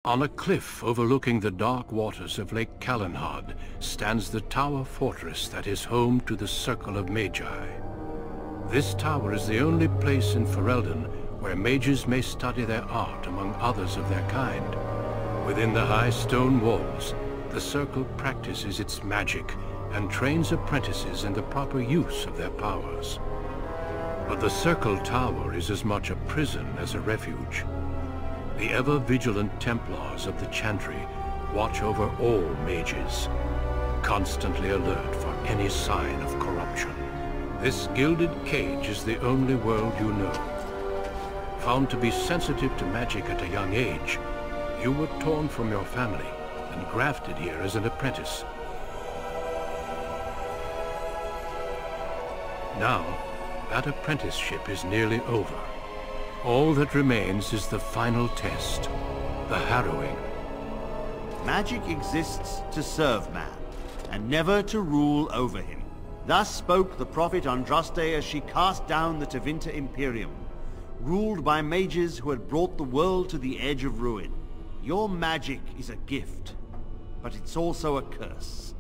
On a cliff overlooking the dark waters of Lake Calenhad stands the tower fortress that is home to the Circle of Magi. This tower is the only place in Ferelden where mages may study their art among others of their kind. Within the high stone walls, the Circle practices its magic and trains apprentices in the proper use of their powers. But the Circle Tower is as much a prison as a refuge. The ever-vigilant Templars of the Chantry watch over all mages, constantly alert for any sign of corruption. This gilded cage is the only world you know. Found to be sensitive to magic at a young age, you were torn from your family and grafted here as an apprentice. Now, that apprenticeship is nearly over. All that remains is the final test, the harrowing. Magic exists to serve man, and never to rule over him. Thus spoke the prophet Andraste as she cast down the Tevinter Imperium, ruled by mages who had brought the world to the edge of ruin. Your magic is a gift, but it's also a curse.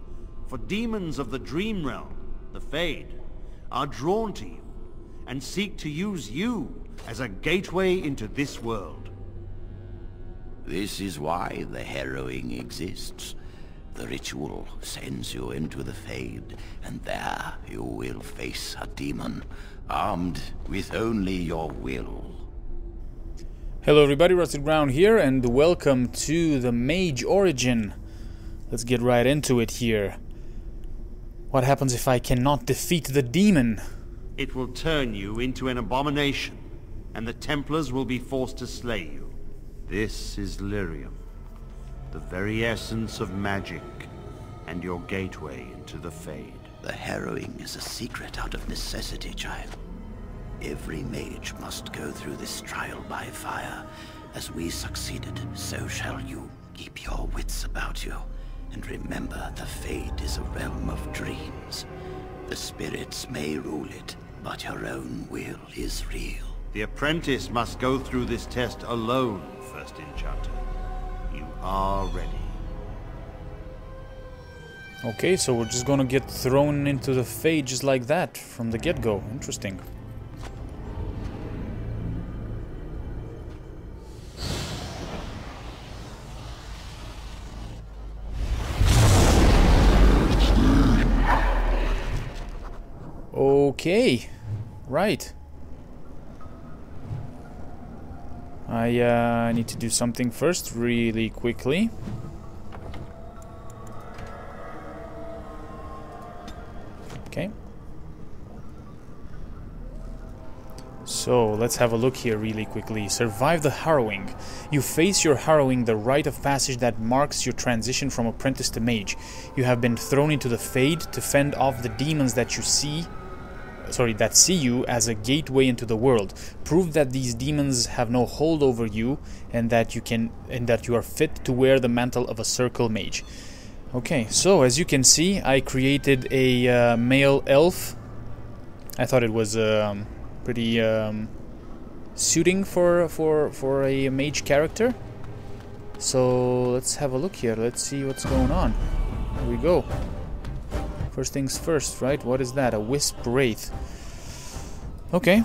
For demons of the Dream Realm, the Fade, are drawn to you, and seek to use you as a gateway into this world. This is why the harrowing exists. The ritual sends you into the Fade, and there you will face a demon, armed with only your will. Hello everybody, Rusted Ground here, and welcome to the Mage Origin. Let's get right into it here. What happens if I cannot defeat the demon? It will turn you into an abomination, and the Templars will be forced to slay you. This is Lyrium, the very essence of magic, and your gateway into the Fade. The harrowing is a secret out of necessity, child. Every mage must go through this trial by fire. As we succeeded, so shall you. Keep your wits about you, and remember the Fade is a realm of dreams. The spirits may rule it, but your own will is real. The apprentice must go through this test alone, First Enchanter. You are ready. Okay, so we're just gonna get thrown into the Fade just like that, from the get-go. Interesting. Okay, right. I need to do something first, really quickly. Okay. So, let's have a look here really quickly. Survive the harrowing. You face your harrowing, the rite of passage that marks your transition from apprentice to mage. You have been thrown into the Fade to fend off the demons that see you as a gateway into the world. Prove that these demons have no hold over you, and that you are fit to wear the mantle of a Circle Mage. Okay, so as you can see, I created a male elf. I thought it was pretty suiting for a mage character. So let's have a look here. Let's see what's going on. Here we go. First things first, right? What is that? A Wisp Wraith. Okay.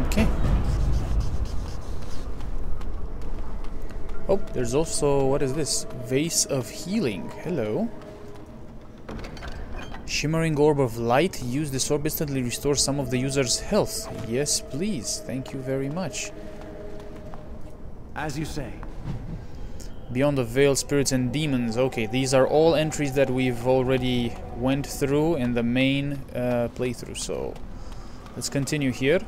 Okay. Oh, there's also, what is this? Vase of Healing. Hello. Shimmering Orb of Light. Use this orb instantly restores some of the user's health. Yes, please. Thank you very much. As you say. Beyond the Veil, Spirits and Demons. Okay, these are all entries that we've already went through in the main playthrough. So, let's continue here.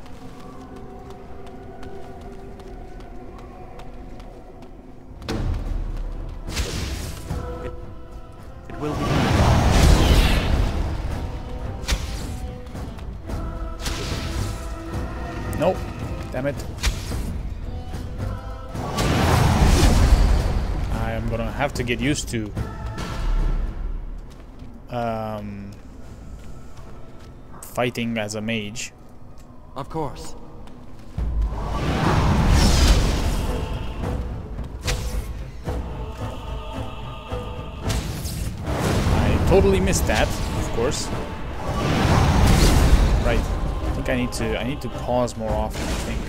It will be. Nope. Damn it. I am gonna have to get used to fighting as a mage. Of course. I totally missed that, of course. Right. I think I need to pause more often, I think.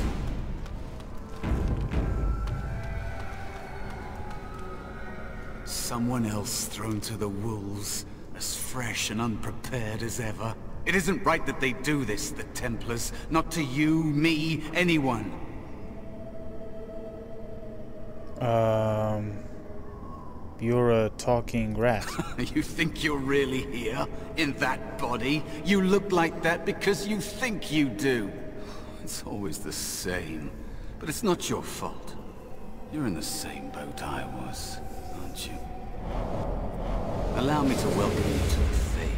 Someone else thrown to the wolves, as fresh and unprepared as ever. It isn't right that they do this, the Templars. Not to you, me, anyone. You're a talking rat. You think you're really here? In that body? You look like that because you think you do. It's always the same. But it's not your fault. You're in the same boat I was, aren't you? Allow me to welcome you to the Fade.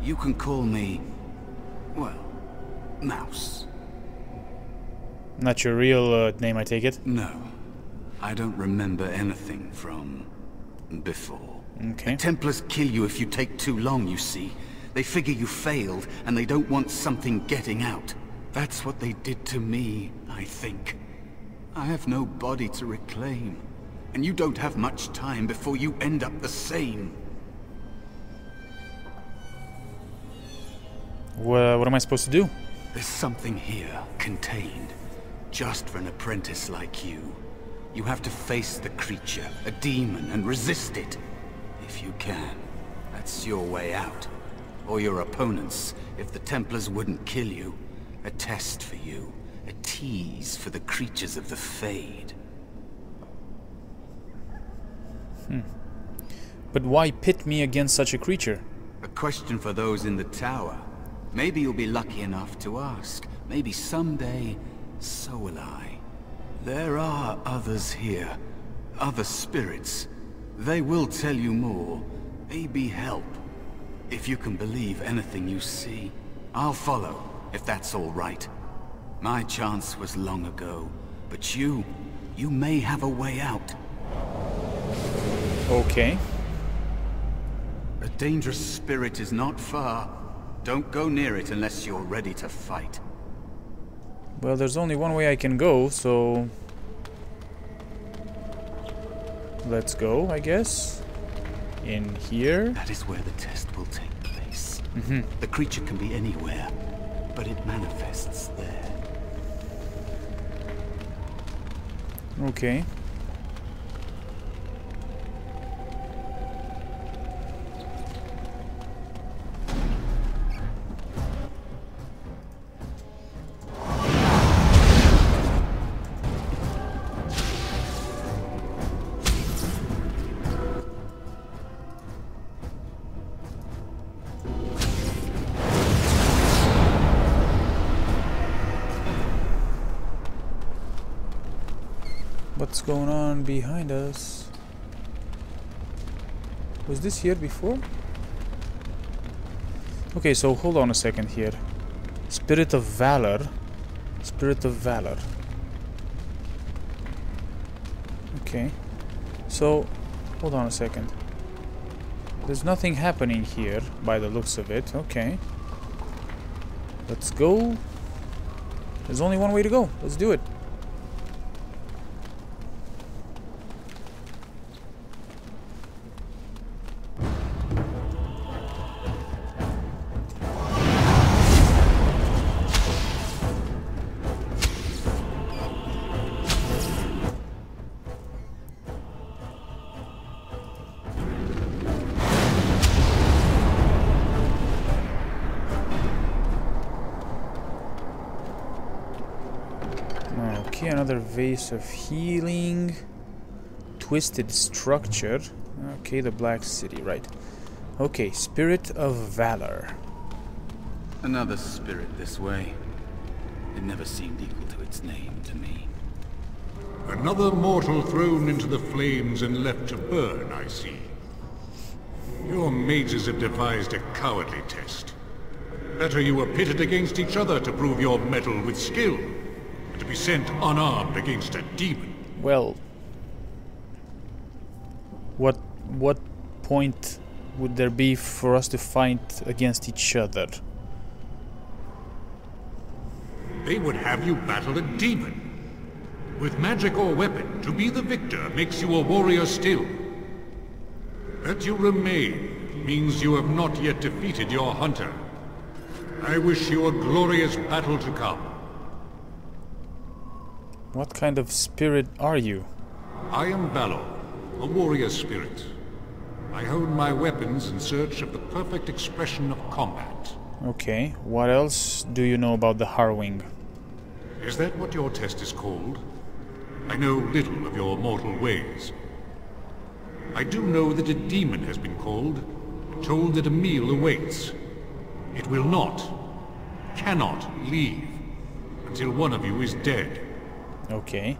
You can call me, well, Mouse. Not your real name, I take it? No. I don't remember anything from before. Okay. The Templars kill you if you take too long, you see. They figure you failed, and they don't want something getting out. That's what they did to me, I think. I have no body to reclaim, and you don't have much time before you end up the same. What am I supposed to do? There's something here, contained, just for an apprentice like you. You have to face the creature, a demon, and resist it. If you can. That's your way out. Or your opponents, if the Templars wouldn't kill you. A test for you. A tease for the creatures of the Fade. But why pit me against such a creature? A question for those in the tower. Maybe you'll be lucky enough to ask. Maybe someday, so will I. There are others here. Other spirits. They will tell you more. Maybe help. If you can believe anything you see. I'll follow, if that's all right. My chance was long ago. But you may have a way out. Okay. A dangerous spirit is not far. Don't go near it unless you're ready to fight. Well, there's only one way I can go, so... let's go, I guess. In here. That is where the test will take place. The creature can be anywhere, but it manifests there. Okay. What's going on behind us? Was this here before? Okay, so hold on a second here. Spirit of Valor. Spirit of Valor. Okay. So, hold on a second. There's nothing happening here by the looks of it. Okay. Let's go. There's only one way to go. Let's do it. Okay, another vase of healing. Twisted structure. Okay, the Black City, right. Okay, Spirit of Valor. Another spirit this way. It never seemed equal to its name to me. Another mortal thrown into the flames and left to burn, I see. Your mages have devised a cowardly test. Better you were pitted against each other to prove your mettle with skill, and to be sent unarmed against a demon. Well, what point would there be for us to fight against each other? They would have you battle a demon. With magic or weapon, to be the victor makes you a warrior still. That you remain means you have not yet defeated your hunter. I wish you a glorious battle to come. What kind of spirit are you? I am Baldur, a warrior spirit. I hone my weapons in search of the perfect expression of combat. Okay, what else do you know about the harrowing? Is that what your test is called? I know little of your mortal ways. I do know that a demon has been called, told that a meal awaits. It will not, cannot leave, until one of you is dead. Okay.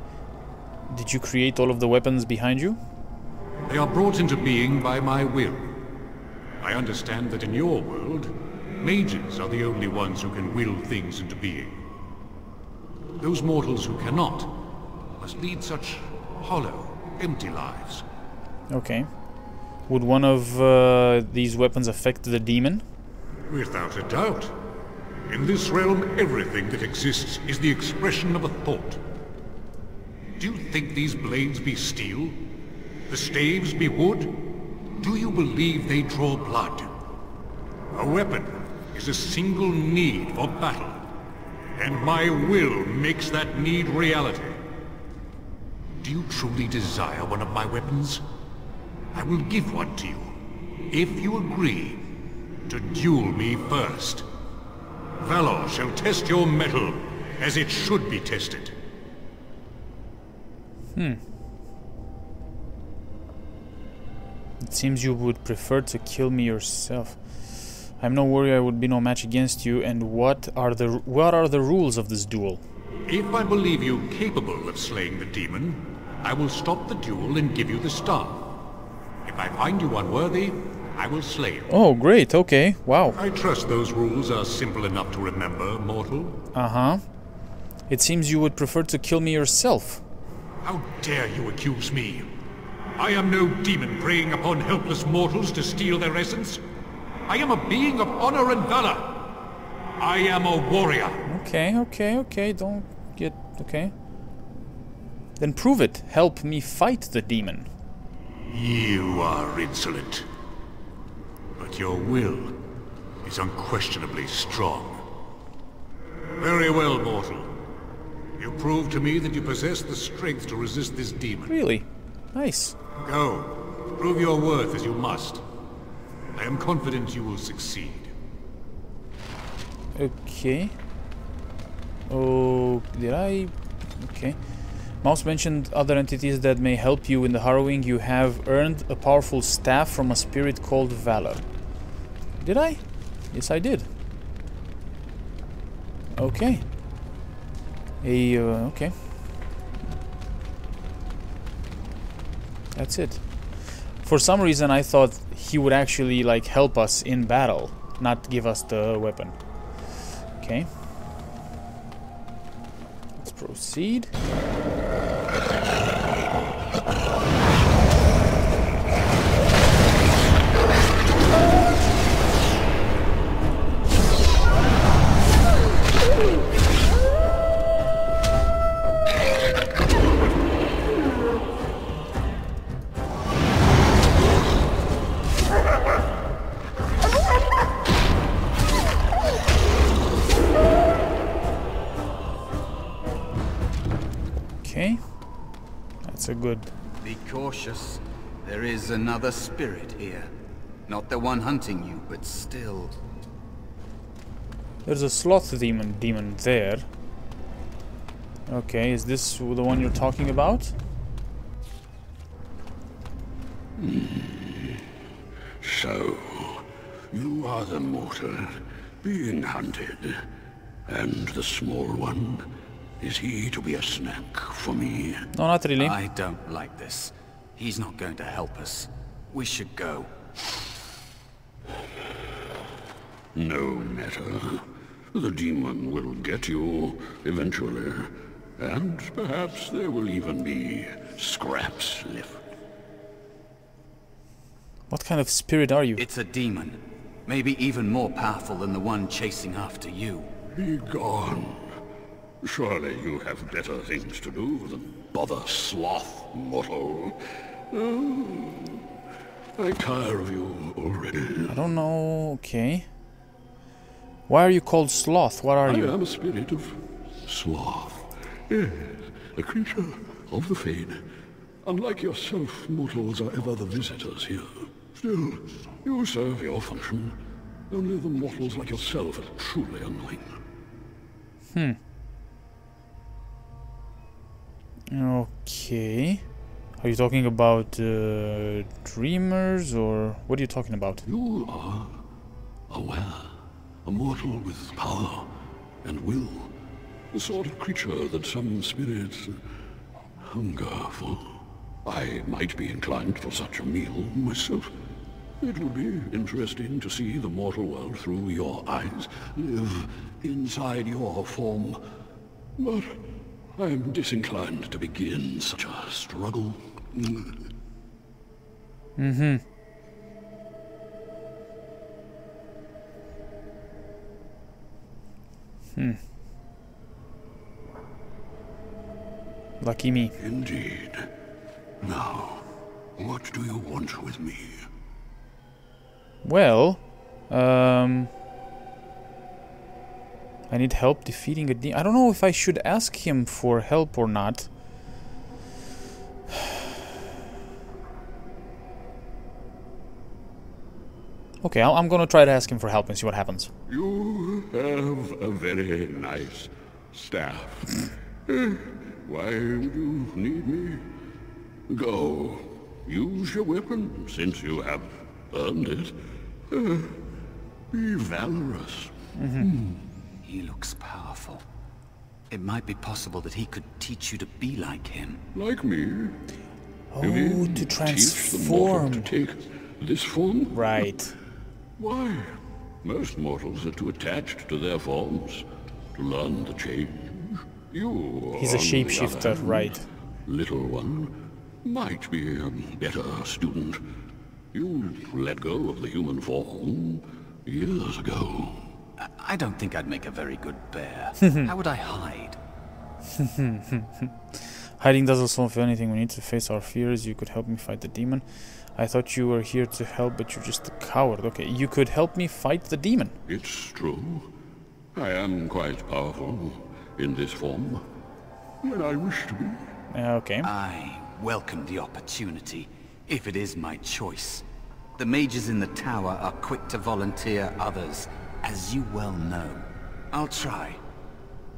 Did you create all of the weapons behind you? They are brought into being by my will. I understand that in your world, mages are the only ones who can will things into being. Those mortals who cannot must lead such hollow, empty lives. Okay. Would one of these weapons affect the demon? Without a doubt. In this realm, everything that exists is the expression of a thought. Do you think these blades be steel? The staves be wood? Do you believe they draw blood? A weapon is a single need for battle, and my will makes that need reality. Do you truly desire one of my weapons? I will give one to you, if you agree to duel me first. Valor shall test your mettle as it should be tested. It seems you would prefer to kill me yourself. I'm no warrior, I would be no match against you, and what are the rules of this duel? If I believe you capable of slaying the demon, I will stop the duel and give you the staff. If I find you unworthy, I will slay you. Oh, great, okay, wow. I trust those rules are simple enough to remember, mortal. Uh-huh. It seems you would prefer to kill me yourself. How dare you accuse me? I am no demon preying upon helpless mortals to steal their essence. I am a being of honor and valor. I am a warrior. Okay, don't get... okay. Then prove it. Help me fight the demon. You are insolent. But your will is unquestionably strong. Very well, mortal. You prove to me that you possess the strength to resist this demon. Really? Nice. Go. Prove your worth as you must. I am confident you will succeed. Okay. Oh, did I... okay. Mouse mentioned other entities that may help you in the harrowing. You have earned a powerful staff from a spirit called Valor. Did I? Yes, I did. Okay. Okay. That's it. For some reason I thought he would actually like help us in battle, not give us the weapon. Okay. Let's proceed. Okay, that's a good... Be cautious. There is another spirit here. Not the one hunting you, but still. There's a sloth demon there. Okay, is this the one you're talking about? So, you are the mortal being hunted. And the small one, is he to be a snack for me? No, not really. I don't like this. He's not going to help us. We should go. No matter. The demon will get you eventually. And perhaps there will even be scraps left. What kind of spirit are you? It's a demon. Maybe even more powerful than the one chasing after you. Be gone. Surely you have better things to do than bother sloth, mortal. Oh, I tire of you already. I don't know. Okay. Why are you called sloth? What are you? I am a spirit of sloth. Yes, a creature of the fade. Unlike yourself, mortals are ever the visitors here. Still, you serve your function. Only the mortals like yourself are truly annoying. Okay. Are you talking about dreamers, or what are you talking about? You are aware. A mortal with power and will. The sort of creature that some spirits hunger for. I might be inclined for such a meal myself. It would be interesting to see the mortal world through your eyes, live inside your form. But I am disinclined to begin such a struggle. Lucky me. Indeed. Now, what do you want with me? Well, I need help defeating a demon. I don't know if I should ask him for help or not. Okay, I'm gonna try to ask him for help and see what happens. You have a very nice staff. Why would you need me? Go. Use your weapon, since you have earned it. Be valorous. He looks powerful. It might be possible that he could teach you to be like him. Like me. Oh, You mean to teach the mortal transform. to take this form? Right. Why? Most mortals are too attached to their forms to learn the change. You, He's a on the shapeshifter, other hand, right. little one, might be a better student. You let go of the human form years ago. I don't think I'd make a very good bear. How would I hide? Hiding doesn't solve anything. We need to face our fears. You could help me fight the demon. I thought you were here to help, but you're just a coward. Okay, you could help me fight the demon. It's true. I am quite powerful in this form when I wish to be. Okay. I welcome the opportunity, if it is my choice. The mages in the tower are quick to volunteer others, as you well know. I'll try.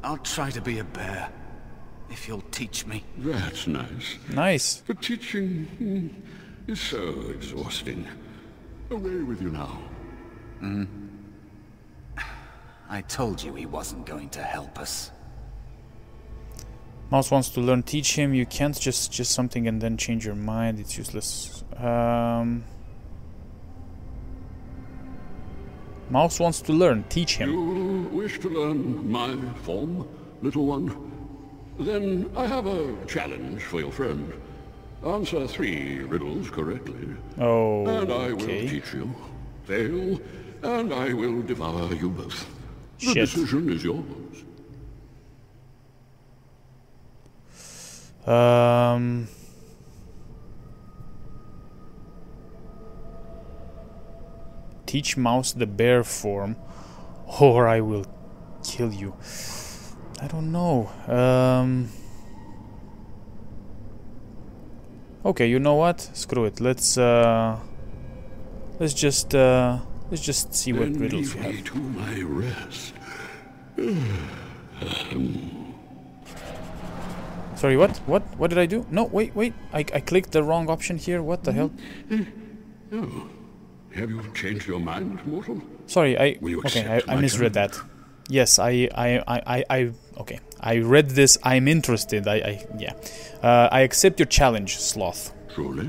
I'll try to be a bear, if you'll teach me. That's nice. Nice. The teaching is so exhausting. Away with you now. I told you he wasn't going to help us. Mouse wants to learn. Teach him. You can't just something and then change your mind. It's useless. Mouse wants to learn. Teach him. You wish to learn my form, little one? Then I have a challenge for your friend. Answer 3 riddles correctly, Oh, and I will okay. teach you. Fail, and I will devour you both. The Shit. decision is yours. Teach Mouse the bear form, or I will kill you. I don't know. Okay, you know what? Screw it. Let's just see what Then riddles we leave me have. to my rest. Sorry, what? What did I do? No, wait. I clicked the wrong option here. What the hell? Oh, have you changed your mind, mortal? Sorry, Will you okay, accept I my misread challenge? that. Yes, okay. I read this. I'm interested. Yeah. I accept your challenge, Sloth. Truly?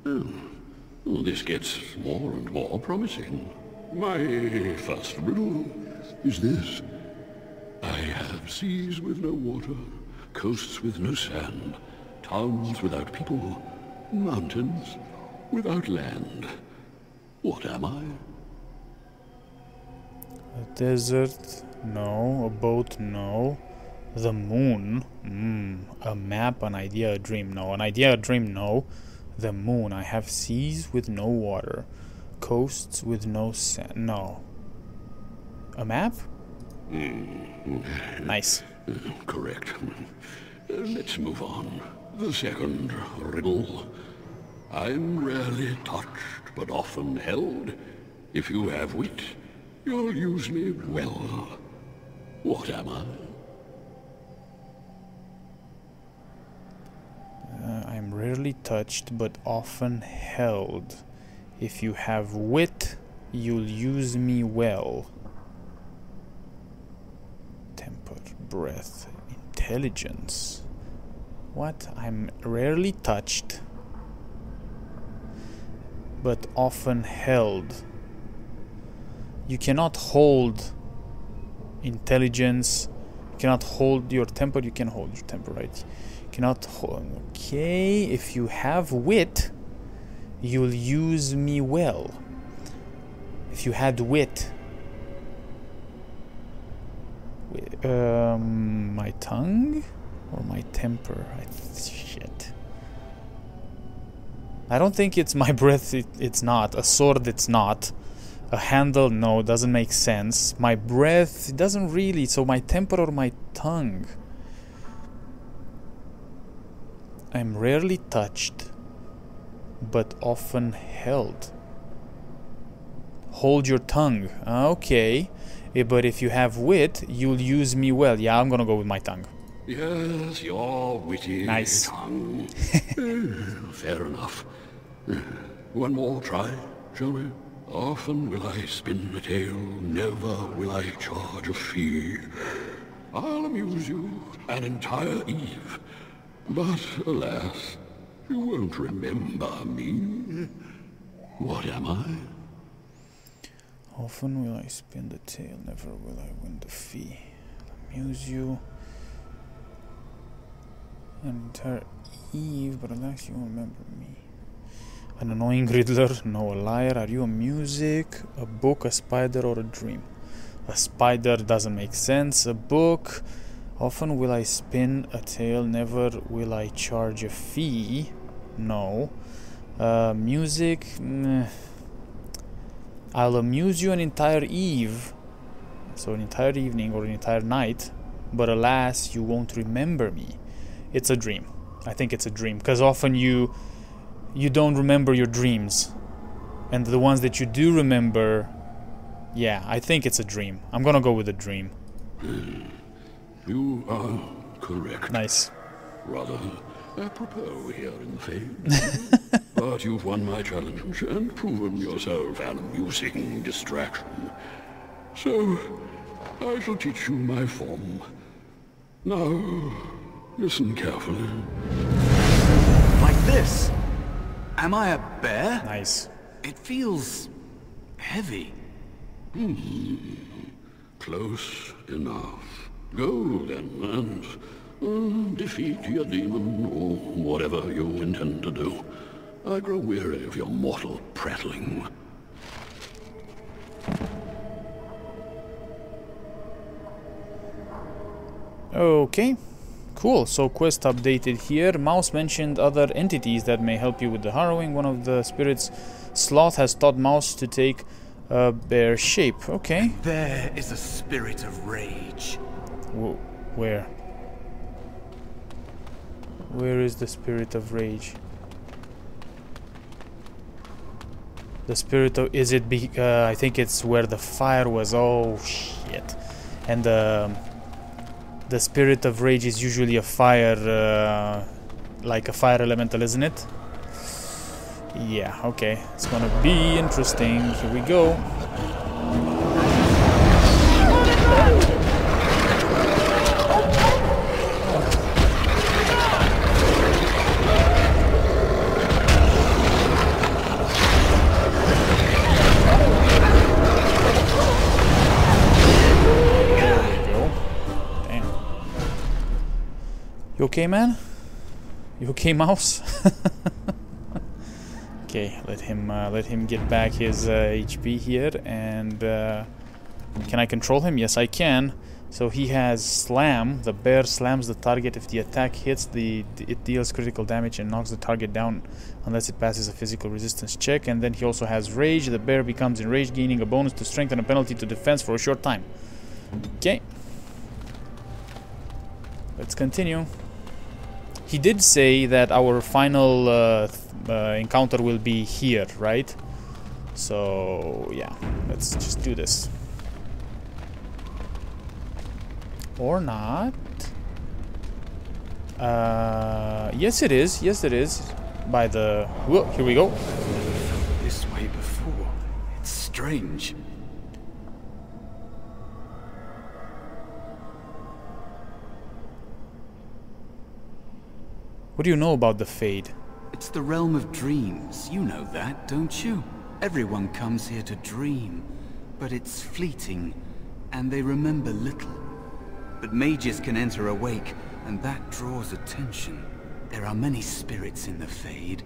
Oh. Well, this gets more and more promising. My first riddle is this. I have seas with no water, coasts with no sand, towns without people, mountains without land. What am I? A desert? No. A boat? No. The moon? A map, an idea, a dream? No. An idea, a dream? No. The moon. I have seas with no water. Coasts with no sand. No. A map? Nice. Correct. Let's move on. The second riddle. I'm rarely touched, but often held. If you have wit, you'll use me well. What am I? I'm rarely touched, but often held. If you have wit, you'll use me well. Temper, breath, intelligence. What? I'm rarely touched, but often held. You cannot hold intelligence. You cannot hold your temper. You can hold your temper, right? You cannot hold. Okay, if you have wit, you'll use me well. If you had wit. My tongue or my temper? Shit. I don't think it's my breath. It's not. A sword, it's not. A handle, no, doesn't make sense. My breath, it doesn't really. So my temper or my tongue? I'm rarely touched, but often held. Hold your tongue. Okay. But if you have wit, you'll use me well. Yeah, I'm gonna go with my tongue. Yes, your witty Nice. tongue. Fair enough. One more try, shall we? Often will I spin a tale, never will I charge a fee. I'll amuse you an entire eve, but alas, you won't remember me. What am I? Often will I spin the tale, never will I win the fee. Amuse you an entire eve, but alas, you won't remember me. An annoying riddler, no. A liar, are you a music, a book, a spider, or a dream? A spider doesn't make sense. A book, often will I spin a tale, never will I charge a fee. No. Music, I'll amuse you an entire eve, so an entire evening or an entire night, but alas, you won't remember me. It's a dream. I think it's a dream, because often you don't remember your dreams, and the ones that you do remember, yeah, I think it's a dream. I'm gonna go with a dream. You are correct. Nice. Rather apropos here in the fade. But you've won my challenge and proven yourself an amusing distraction. So, I shall teach you my form. Now, listen carefully. Like this? Am I a bear? Nice. It feels heavy. Close enough. Go then and defeat your demon or whatever you intend to do. I grow weary of your mortal prattling. Okay. Cool, so quest updated here. Mouse mentioned other entities that may help you with the harrowing. One of the spirits, Sloth, has taught Mouse to take a bear shape. Okay. There is a spirit of rage. Where? Where is the spirit of rage? The spirit of... Is it... I think it's where the fire was. Oh, shit. And the spirit of rage is usually a fire, like a fire elemental, isn't it? Yeah, okay. It's gonna be interesting. Here we go. You okay, man? You okay, Mouse? Okay, let him get back his HP here, and can I control him? Yes, I can. So he has Slam. The bear slams the target. If the attack hits, it deals critical damage and knocks the target down unless it passes a physical resistance check. And then he also has Rage. The bear becomes enraged, gaining a bonus to strength and a penalty to defense for a short time. Okay. Let's continue. He did say that our final encounter will be here, right? So, yeah. Let's just do this. Or not. Yes it is. Yes it is. By the... Whoa, here we go. This way before. It's strange. What do you know about the Fade? It's the realm of dreams. You know that, don't you? Everyone comes here to dream. But it's fleeting. And they remember little. But mages can enter awake, and that draws attention. There are many spirits in the Fade.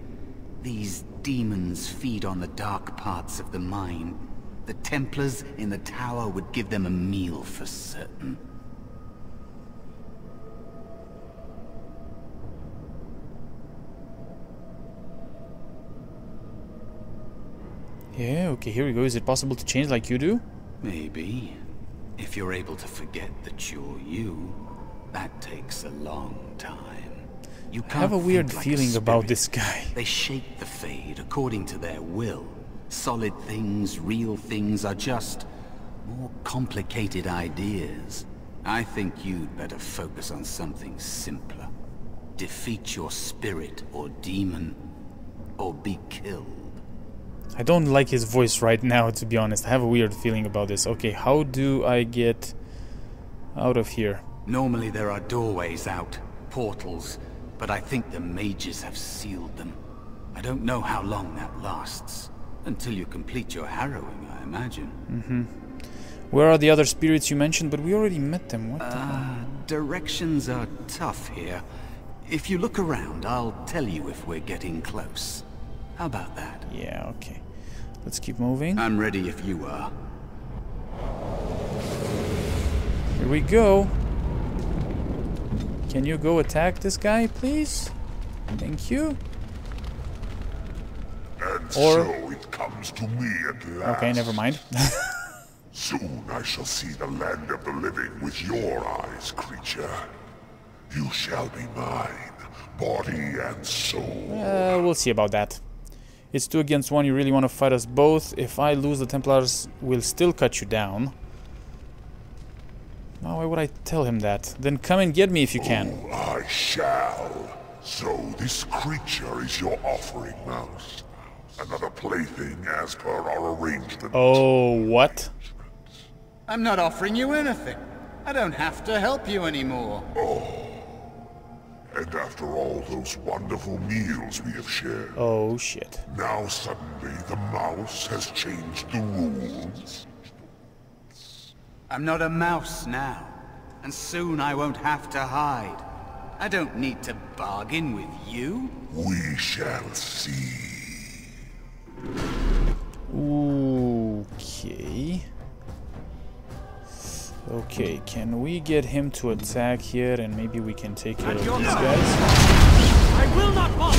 These demons feed on the dark parts of the mind. The Templars in the tower would give them a meal for certain. Yeah, okay, here we go. Is it possible to change like you do? Maybe. If you're able to forget that you're you, that takes a long time. You can't I have a weird think like feeling a about spirit. this guy. They shape the Fade according to their will. Solid things, real things are just more complicated ideas. I think you'd better focus on something simpler. Defeat your spirit or demon, or be killed. I don't like his voice right now, to be honest. I have a weird feeling about this. Okay, how do I get out of here? Normally there are doorways out, portals, but I think the mages have sealed them. I don't know how long that lasts. Until you complete your harrowing, I imagine. Mm-hmm. Where are the other spirits you mentioned? But we already met them. What the... Directions are tough here. If you look around, I'll tell you if we're getting close. How about that? Yeah, okay. Let's keep moving. I'm ready if you are. Here we go. Can you go attack this guy, please? Thank you. And Or... so it comes to me at last. Okay, never mind. Soon I shall see the land of the living with your eyes, creature. You shall be mine, body and soul. We'll see about that. It's 2 against 1. You really want to fight us both. If I lose, the Templars will still cut you down. Oh, why would I tell him that? Then come and get me if you can. Oh, I shall. So this creature is your offering, Mouse. Another plaything as per our arrangement. Oh, what? I'm not offering you anything. I don't have to help you anymore. Oh. And after all those wonderful meals we have shared. Oh, shit. Now suddenly the mouse has changed the rules. I'm not a mouse now, and soon I won't have to hide. I don't need to bargain with you. We shall see. Okay. Okay, can we get him to attack here and maybe we can take care of these guys? I will not fall!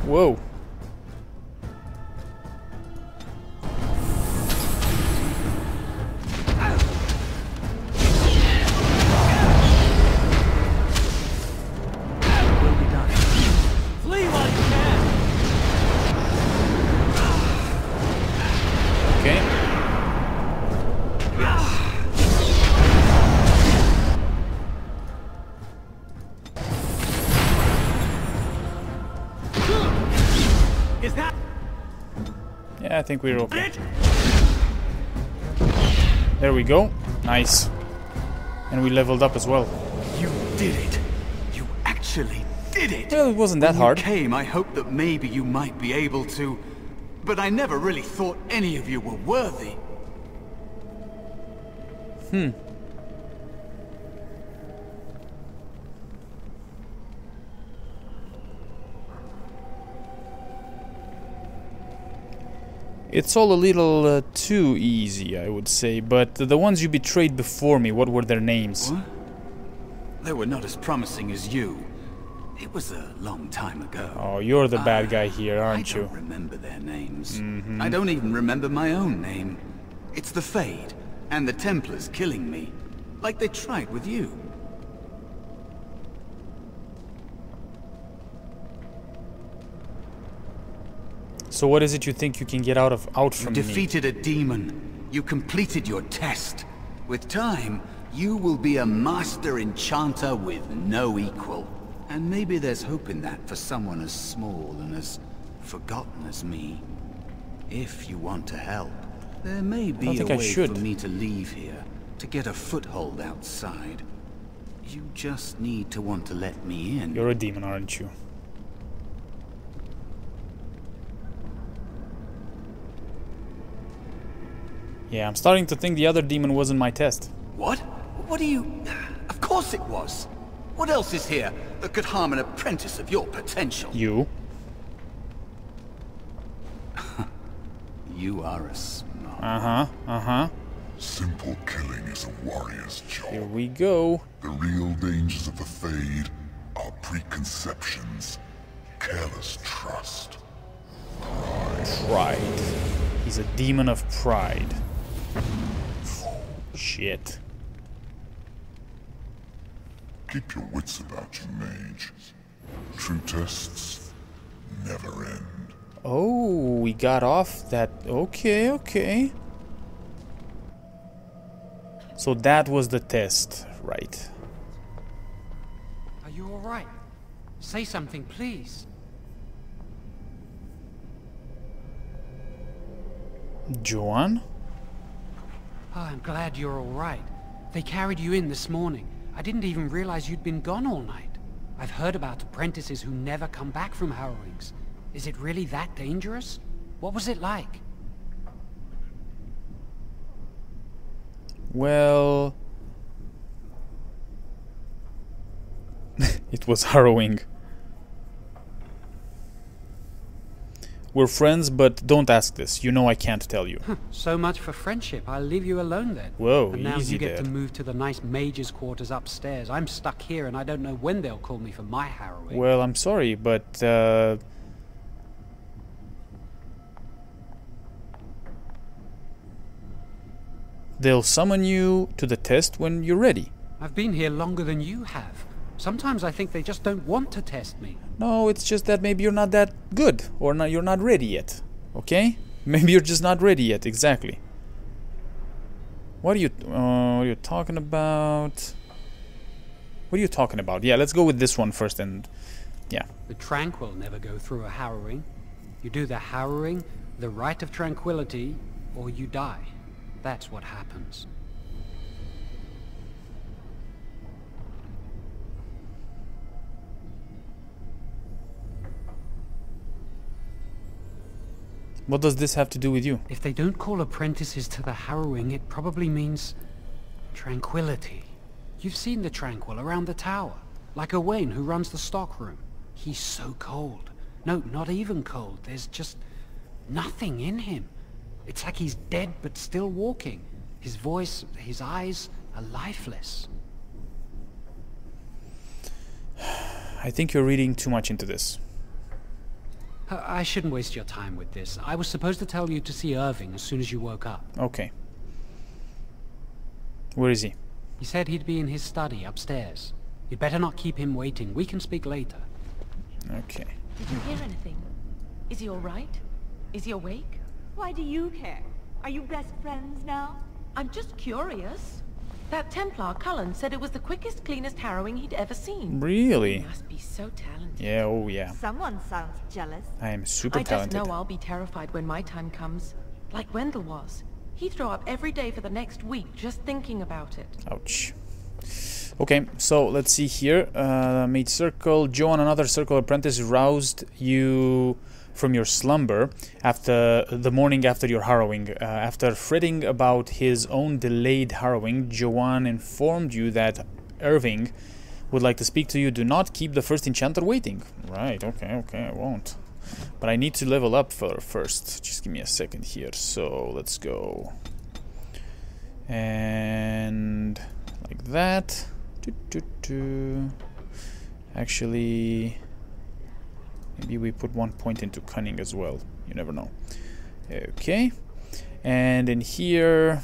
Whoa. Flee while you can! Okay. Is that Yeah, I think we're okay. it? There we go. Nice. And we leveled up as well. You did it. You actually did it. Well, it wasn't that When hard. you came, I hoped that maybe you might be able to, but I never really thought any of you were worthy. It's all a little too easy, I would say, but the ones you betrayed before me, what were their names? What? They were not as promising as you. It was a long time ago. Oh, you're the bad guy here, aren't you? I don't remember their names. I don't even remember my own name. It's the Fade, and the Templars killing me. Like they tried with you. So what is it you think you can get out from me? You defeated a demon. You completed your test. With time, you will be a master enchanter with no equal. And maybe there's hope in that for someone as small and as forgotten as me. If you want to help, there may be a way for me to leave here, to get a foothold outside. You just need to want to let me in. You're a demon, aren't you? Yeah, I'm starting to think the other demon wasn't my test. What? What do you... Of course it was. What else is here that could harm an apprentice of your potential? You. You are a smart... Uh-huh. Simple killing is a warrior's job. Here we go. The real dangers of the Fade are preconceptions, careless trust, pride. He's a demon of pride. Shit. Keep your wits about you, Mage. True tests never end. Oh, we got off that. Okay. So that was the test, right? Are you all right? Say something, please. Joan? Oh, I'm glad you're all right. They carried you in this morning. I didn't even realize you'd been gone all night. I've heard about apprentices who never come back from harrowings. Is it really that dangerous? What was it like? Well... it was harrowing. We're friends, but don't ask this. You know I can't tell you. So much for friendship. I'll leave you alone then. Whoa, and now easy you get there. to move to the nice mage's quarters upstairs. I'm stuck here and I don't know when they'll call me for my harrowing. Well, I'm sorry, but they'll summon you to the test when you're ready. I've been here longer than you have. Sometimes I think they just don't want to test me. No, it's just that maybe you're not that good, or you're not ready yet. Okay? Maybe you're just not ready yet. Exactly. What are you talking about? What are you talking about? Yeah, let's go with this one first, and yeah. The tranquil never go through a harrowing. You do the harrowing, the rite of tranquility, or you die. That's what happens. What does this have to do with you? If they don't call apprentices to the harrowing, it probably means tranquility. You've seen the tranquil around the tower, like Owain who runs the stockroom. He's so cold. No, not even cold. There's just nothing in him. It's like he's dead but still walking. His voice, his eyes are lifeless. I think you're reading too much into this. I shouldn't waste your time with this. I was supposed to tell you to see Irving as soon as you woke up. Okay. Where is he? He said he'd be in his study upstairs. You'd better not keep him waiting. We can speak later. Okay. Did you hear anything? Is he all right? Is he awake? Why do you care? Are you best friends now? I'm just curious. That Templar, Cullen, said it was the quickest, cleanest harrowing he'd ever seen. Really? He must be so talented. Yeah, oh yeah. Someone sounds jealous. I am super I talented. just know I'll be terrified when my time comes. Like Wendell was. He'd throw up every day for the next week just thinking about it. Ouch. Okay, so let's see here. Made circle. Joan, another circle apprentice, roused you from your slumber after the morning after your harrowing. After fretting about his own delayed harrowing, Joanne informed you that Irving would like to speak to you. Do not keep the first enchanter waiting. Right, okay, I won't. But I need to level up first. Just give me a second here. So let's go. And like that. Actually, maybe we put 1 point into cunning as well. You never know. Okay. And in here,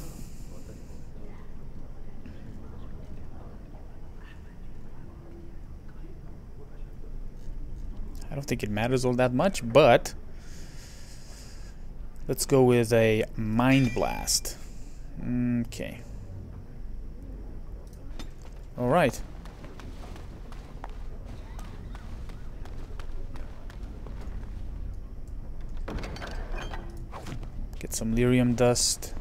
I don't think it matters all that much, but let's go with a Mind Blast. Okay. Alright. Get some lyrium dust.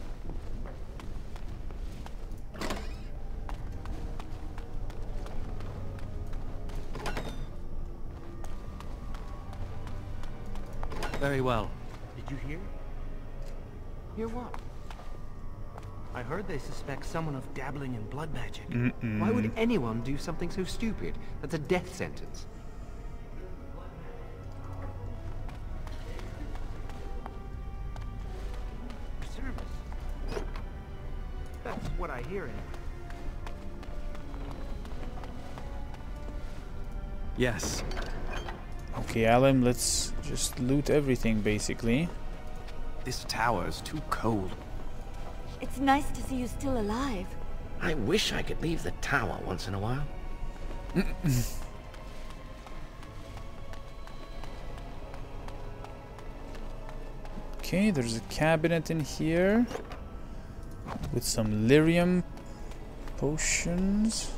Very well. Did you hear? Hear what? I heard they suspect someone of dabbling in blood magic. Why would anyone do something so stupid? That's a death sentence. Service. That's what I hear anyway. Yes. Okay, Alan, let's just loot everything, basically. This tower is too cold. It's nice to see you still alive. I wish I could leave the tower once in a while. Okay, there's a cabinet in here with some lyrium potions.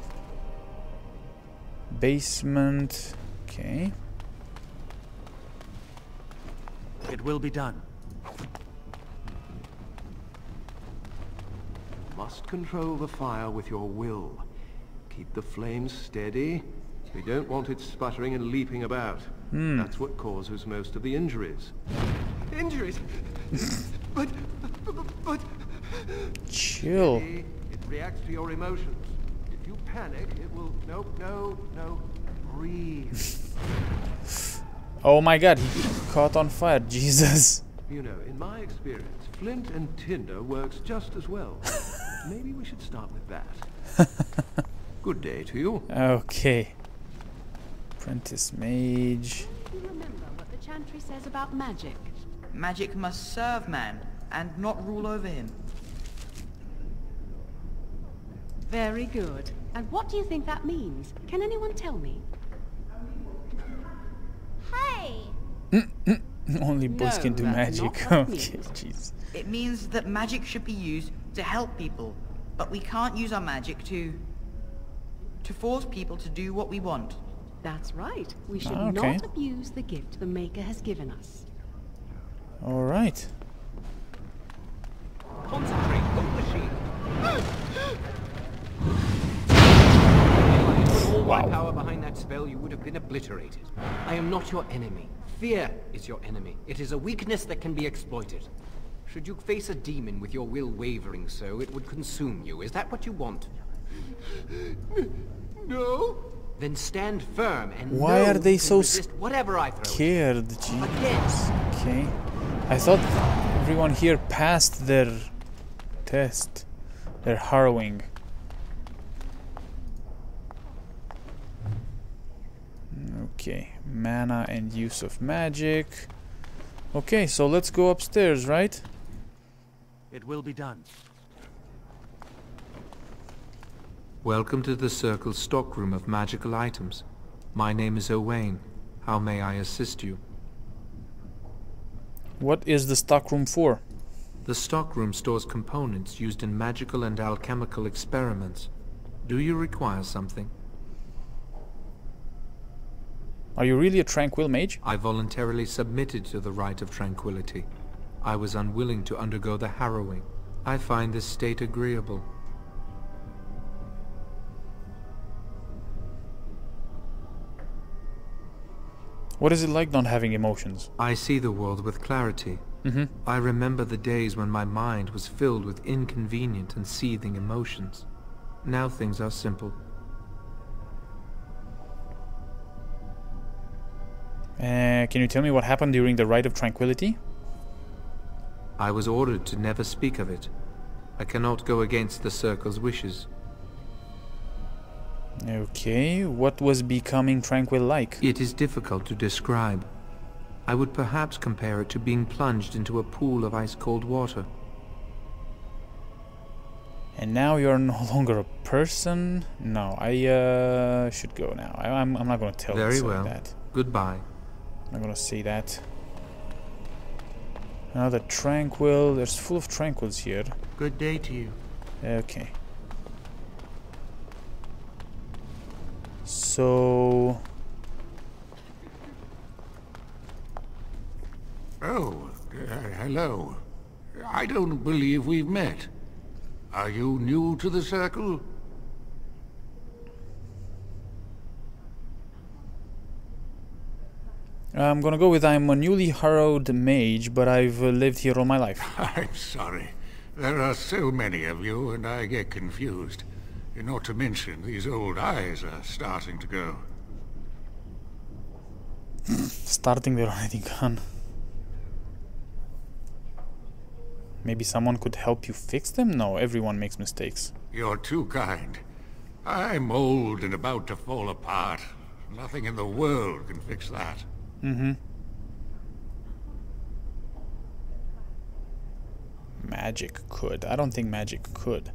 Basement. Okay. It will be done. Must control the fire with your will. Keep the flames steady. We don't want it sputtering and leaping about. That's what causes most of the injuries. Injuries? but... Chill. Steady. It reacts to your emotions. If you panic, it will... No. Breathe. Oh my god, he caught on fire. Jesus. You know, in my experience, flint and tinder works just as well. Maybe we should start with that. Good day to you. Okay. Apprentice Mage. Do you remember what the chantry says about magic? Magic must serve man and not rule over him. Very good. And what do you think that means? Can anyone tell me? Hey! Only boys can do magic. Okay, jeez. It means that magic should be used to help people, but we can't use our magic to force people to do what we want. That's right. We should okay. not abuse the gift the Maker has given us. All right. Concentrate, hold the shield. All my power behind that spell, you would have been obliterated. I am not your enemy. Fear is your enemy. It is a weakness that can be exploited. Should you face a demon with your will wavering so, it would consume you. Is that what you want? No? Then stand firm and why are they so whatever I throw scared? Jesus. Okay. I thought everyone here passed their test. Their harrowing. Okay. Mana and use of magic. Okay, so let's go upstairs, right? It will be done. Welcome to the Circle's stockroom of magical items. My name is Owain. How may I assist you? What is the stockroom for? The stockroom stores components used in magical and alchemical experiments. Do you require something? Are you really a tranquil mage? I voluntarily submitted to the rite of tranquility. I was unwilling to undergo the harrowing. I find this state agreeable. What is it like not having emotions? I see the world with clarity. I remember the days when my mind was filled with inconvenient and seething emotions. Now things are simple. Can you tell me what happened during the Rite of Tranquility? I was ordered to never speak of it. I cannot go against the Circle's wishes. Okay, what was becoming tranquil like? It is difficult to describe. I would perhaps compare it to being plunged into a pool of ice-cold water. And now you're no longer a person? No, I should go now. I'm not going to tell Very you well. that. Goodbye. I'm not going to say that. Another tranquil. There's full of tranquils here. Good day to you. Okay. So... Oh, hello. I don't believe we've met. Are you new to the Circle? I'm gonna go with I'm a newly harrowed mage, but I've lived here all my life. I'm sorry. There are so many of you, and I get confused. Not to mention, these old eyes are starting to go. Starting, they're already gone. Maybe someone could help you fix them? No, everyone makes mistakes. You're too kind. I'm old and about to fall apart. Nothing in the world can fix that. Magic could. I don't think magic could.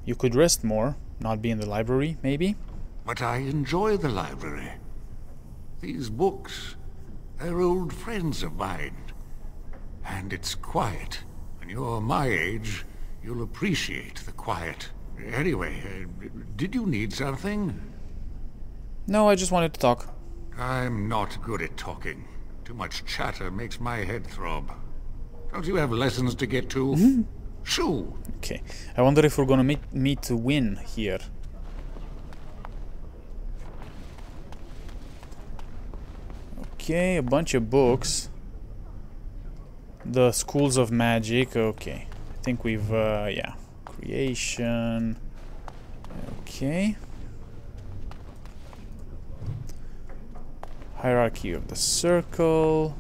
You could rest more, not be in the library, maybe? But I enjoy the library. These books, they're old friends of mine. And it's quiet. When you're my age, you'll appreciate the quiet. Anyway, did you need something? No, I just wanted to talk. I'm not good at talking. Too much chatter makes my head throb. Don't you have lessons to get to? Shoo! Okay. I wonder if we're gonna meet Win here. Okay, a bunch of books. The schools of magic. Okay. I think we've, yeah. Creation. Okay. Hierarchy of the Circle.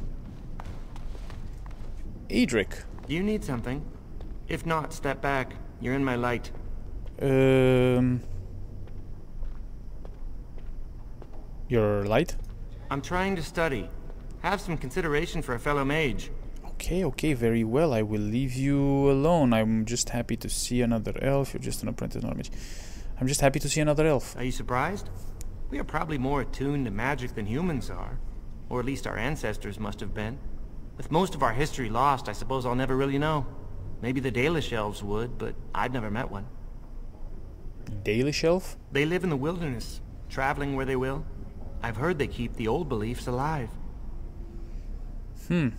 Edric. You need something. If not, step back. You're in my light. Your light? I'm trying to study. Have some consideration for a fellow mage. Okay, okay, very well. I will leave you alone. I'm just happy to see another elf. You're just an apprentice, not a mage. I'm just happy to see another elf. Are you surprised? We are probably more attuned to magic than humans are. Or at least our ancestors must have been. With most of our history lost, I suppose I'll never really know. Maybe the Dalish elves would, but I've never met one. Dalish elf? They live in the wilderness, traveling where they will. I've heard they keep the old beliefs alive. I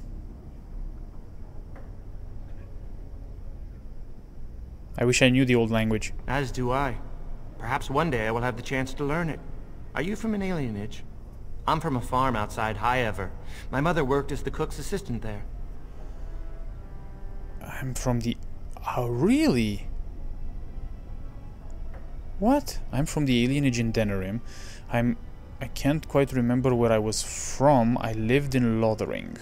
wish I knew the old language. As do I. Perhaps one day I will have the chance to learn it. Are you from an alienage? I'm from a farm outside Highever. My mother worked as the cook's assistant there. I'm from the... Oh, really? What? I'm from the alienage in Denerim. I can't quite remember where I was from. I lived in Lothering.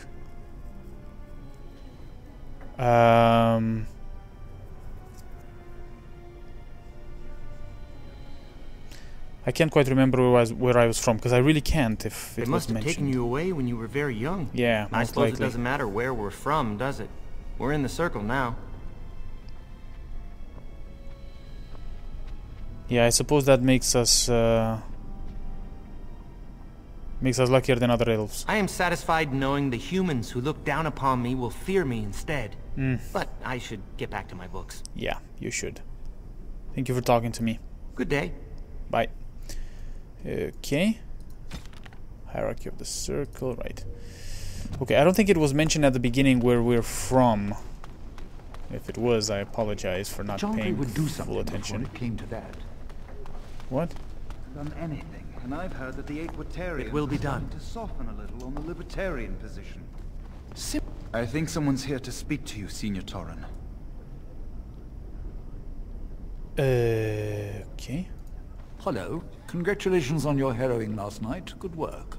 I can't quite remember where I was from, because I really can't if it was must have mentioned. taken you away when you were very young. Yeah, I most suppose likely. it doesn't matter where we're from, does it? We're in the Circle now. Yeah, I suppose that makes us luckier than other elves. I am satisfied knowing the humans who look down upon me will fear me instead. But I should get back to my books. Yeah, you should. Thank you for talking to me. Good day. Bye. Okay. Hierarchy of the Circle, right. Okay, I don't think it was mentioned at the beginning where we're from. If it was, I apologize for not paying would do full attention. before it came to that. What? done anything, and I've heard that the Equitarians It will be are starting done. to soften a little on the Libertarian position. I think someone's here to speak to you, Senior Torren. Okay. Hello. Congratulations on your harrowing last night. Good work.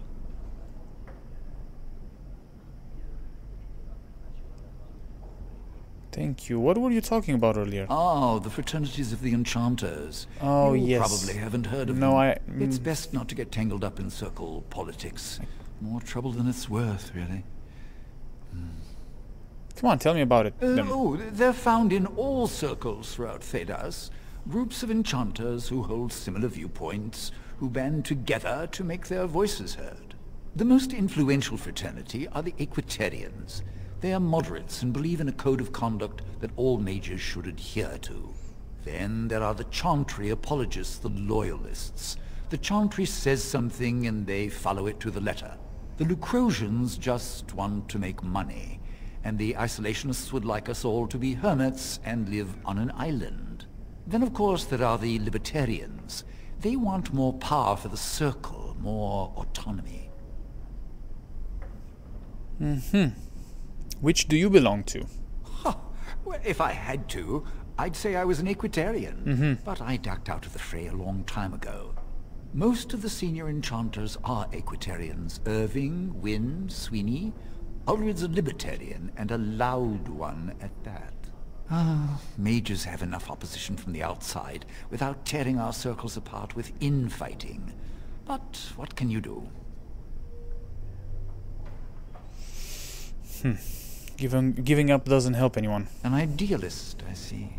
Thank you. What were you talking about earlier? Ah, the fraternities of the enchanters. Oh, you yes. probably haven't heard of No, them. It's best not to get tangled up in circle politics. More trouble than it's worth, really. Come on, tell me about it. them. Oh, they're found in all circles throughout Thedas. Groups of enchanters who hold similar viewpoints, who band together to make their voices heard. The most influential fraternity are the Equitarians. They are moderates and believe in a code of conduct that all mages should adhere to. Then there are the Chantry apologists, the loyalists. The Chantry says something and they follow it to the letter. The Lucrosians just want to make money, and the isolationists would like us all to be hermits and live on an island. Then of course there are the Libertarians. They want more power for the Circle, more autonomy. Which do you belong to? Well, if I had to, I'd say I was an Equitarian, but I ducked out of the fray a long time ago. Most of the senior enchanters are Equitarians. Irving, Wynne, Sweeney. Ulrid's a Libertarian, and a loud one at that. Mages have enough opposition from the outside without tearing our circles apart with infighting. But what can you do? Giving up doesn't help anyone. An idealist, I see.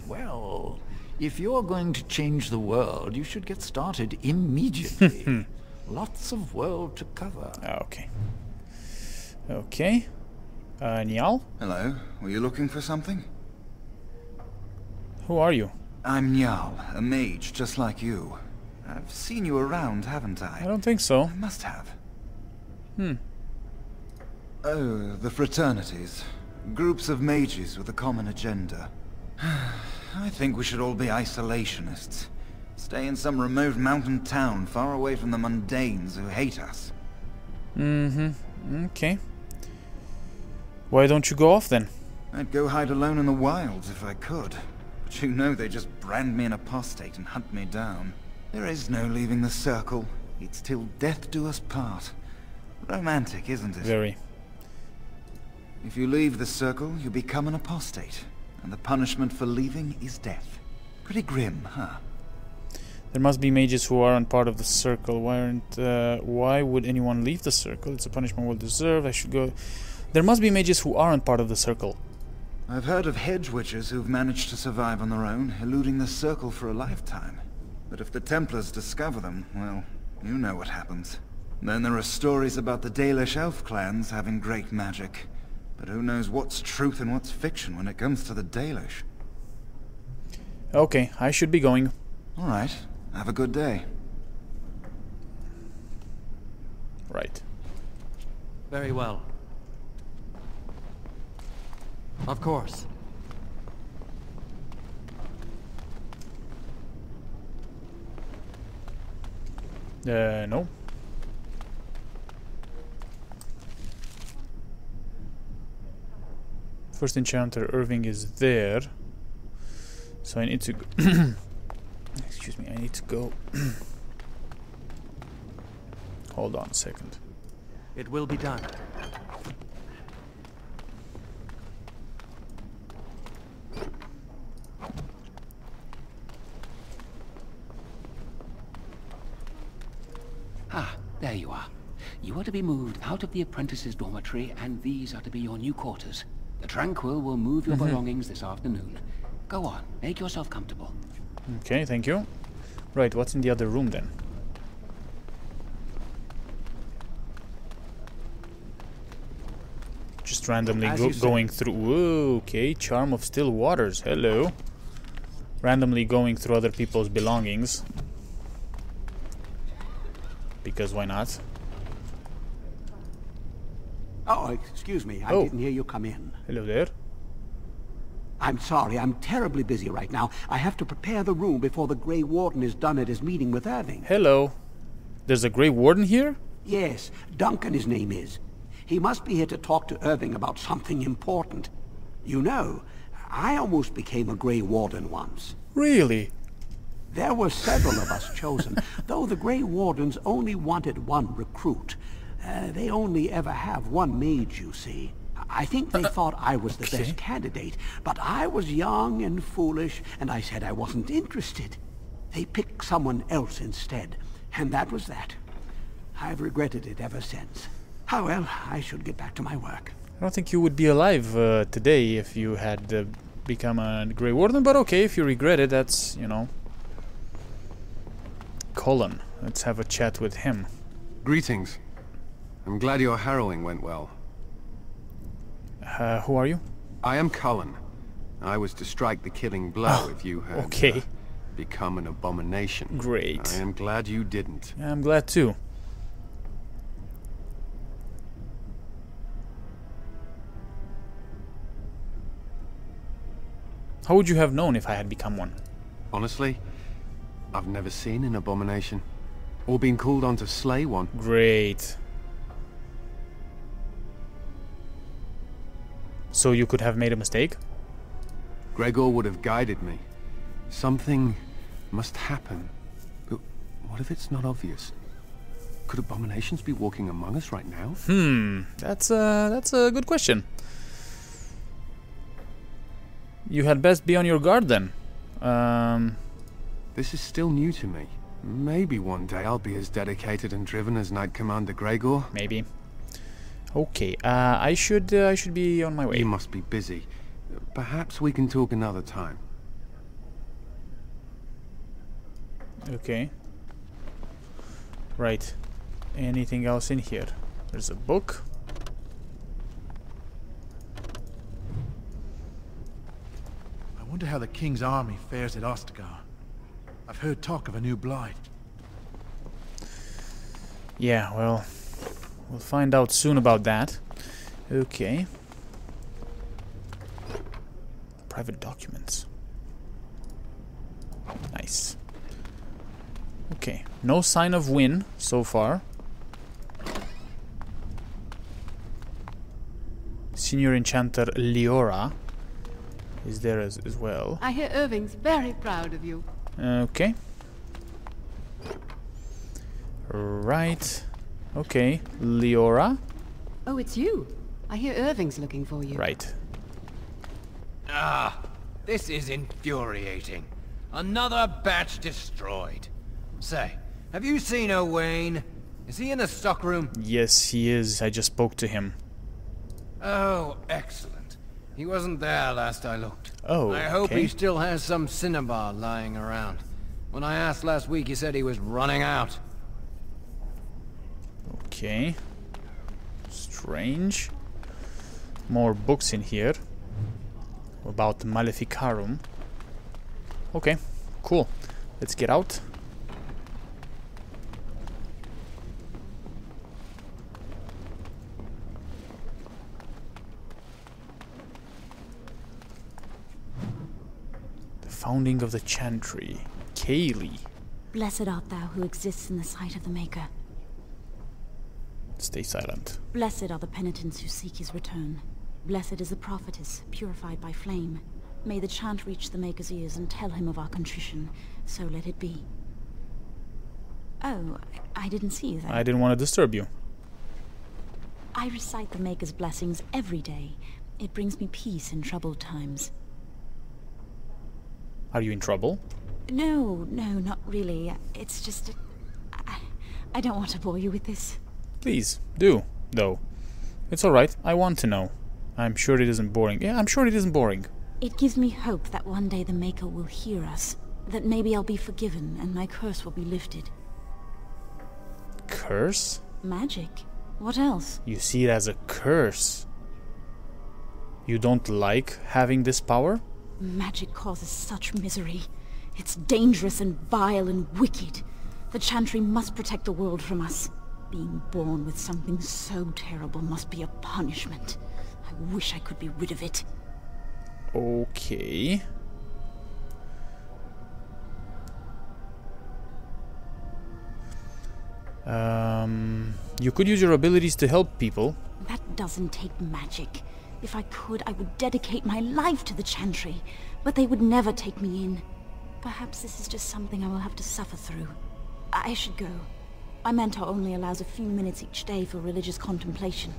Well, if you're going to change the world, you should get started immediately. Lots of world to cover. Okay. Okay. Niall? Hello. Were you looking for something? Who are you? I'm Niall, a mage just like you. I've seen you around, haven't I? I don't think so. I must have. Oh, the fraternities. Groups of mages with a common agenda. I think we should all be isolationists. Stay in some remote mountain town far away from the mundanes who hate us. Okay. Why don't you go off then? I'd go hide alone in the wilds if I could. But you know they just brand me an apostate and hunt me down. There is no leaving the circle. It's till death do us part. Romantic, isn't it? Very. If you leave the circle, you become an apostate. And the punishment for leaving is death. Pretty grim, huh? There must be mages who aren't part of the circle. Why would anyone leave the circle? It's a punishment well deserved. I should go. There must be mages who aren't part of the circle. I've heard of hedge witches who've managed to survive on their own, eluding the circle for a lifetime. But if the Templars discover them, well, you know what happens. Then there are stories about the Dalish elf clans having great magic. But who knows what's truth and what's fiction when it comes to the Dalish? Okay, I should be going. Alright, have a good day. Right. Very well. Of course. No. First enchanter Irving is there. So I need to excuse me, I need to go. Hold on a second. It will be done. Ah, there you are. You are to be moved out of the apprentices' dormitory, and these are to be your new quarters. The Tranquil will move your belongings this afternoon. Go on, make yourself comfortable. Okay, thank you. Right, what's in the other room then? Just randomly going through. Whoa, okay, Charm of Still Waters. Hello. Randomly going through other people's belongings. Because why not? Oh, excuse me. I didn't hear you come in. Hello there. I'm sorry, I'm terribly busy right now. I have to prepare the room before the Grey Warden is done at his meeting with Irving. Hello. There's a Grey Warden here? Yes, Duncan his name is. He must be here to talk to Irving about something important. You know, I almost became a Grey Warden once. Really? There were several of us chosen, though the Grey Wardens only wanted one recruit. They only ever have one mage, you see. I think they thought I was the best candidate, but I was young and foolish, and I said I wasn't interested. They picked someone else instead, and that was that. I've regretted it ever since. Ah well, I should get back to my work. I don't think you would be alive today if you had become a Grey Warden, but okay, if you regret it, that's, you know... Colin, let's have a chat with him. Greetings. I'm glad your harrowing went well. Who are you? I am Cullen. I was to strike the killing blow if you had become an abomination. Great. I am glad you didn't. Yeah, I'm glad too. How would you have known if I had become one? Honestly, I've never seen an abomination, or been called on to slay one. Great. So you could have made a mistake? Gregor would have guided me. Something must happen. But what if it's not obvious? Could abominations be walking among us right now? That's a good question. You had best be on your guard then. This is still new to me. Maybe one day I'll be as dedicated and driven as Knight Commander Gregor. Maybe. Okay, I should be on my way. You must be busy. Perhaps we can talk another time. Okay. Right. Anything else in here? There's a book. I wonder how the King's army fares at Ostagar. I've heard talk of a new Blight. Yeah, well, we'll find out soon about that. Okay. Private documents. Nice. Okay, no sign of Wynn so far. Senior Enchanter Leora is there as well. I hear Irving's very proud of you. Okay. Right. Okay. Leora. Oh, it's you. I hear Irving's looking for you. Right. Ah, this is infuriating. Another batch destroyed. Say, have you seen Owain? Is he in the stockroom? Yes, he is. I just spoke to him. Oh, excellent. He wasn't there last I looked. Oh, I hope okay. he still has some cinnabar lying around. When I asked last week, he said he was running out. Okay. Strange. More books in here. About Maleficarum. Okay, cool. Let's get out. The founding of the Chantry. Kaylee. Blessed art thou who exists in the sight of the Maker. Stay silent. Blessed are the penitents who seek his return. Blessed is the prophetess, purified by flame. May the chant reach the Maker's ears and tell him of our contrition. So let it be. Oh, I didn't see you there. I didn't want to disturb you. I recite the Maker's blessings every day. It brings me peace in troubled times. Are you in trouble? No, not really. It's just... I don't want to bore you with this. Please, do, though. It's alright, I want to know. I'm sure it isn't boring. Yeah, I'm sure it isn't boring. It gives me hope that one day the Maker will hear us. That maybe I'll be forgiven and my curse will be lifted. Curse? Magic. What else? You see it as a curse. You don't like having this power? Magic causes such misery. It's dangerous and vile and wicked. The Chantry must protect the world from us. Being born with something so terrible must be a punishment. I wish I could be rid of it. Okay. You could use your abilities to help people. That doesn't take magic. If I could, I would dedicate my life to the Chantry, but they would never take me in. Perhaps this is just something I will have to suffer through. I should go. My mentor only allows a few minutes each day for religious contemplation.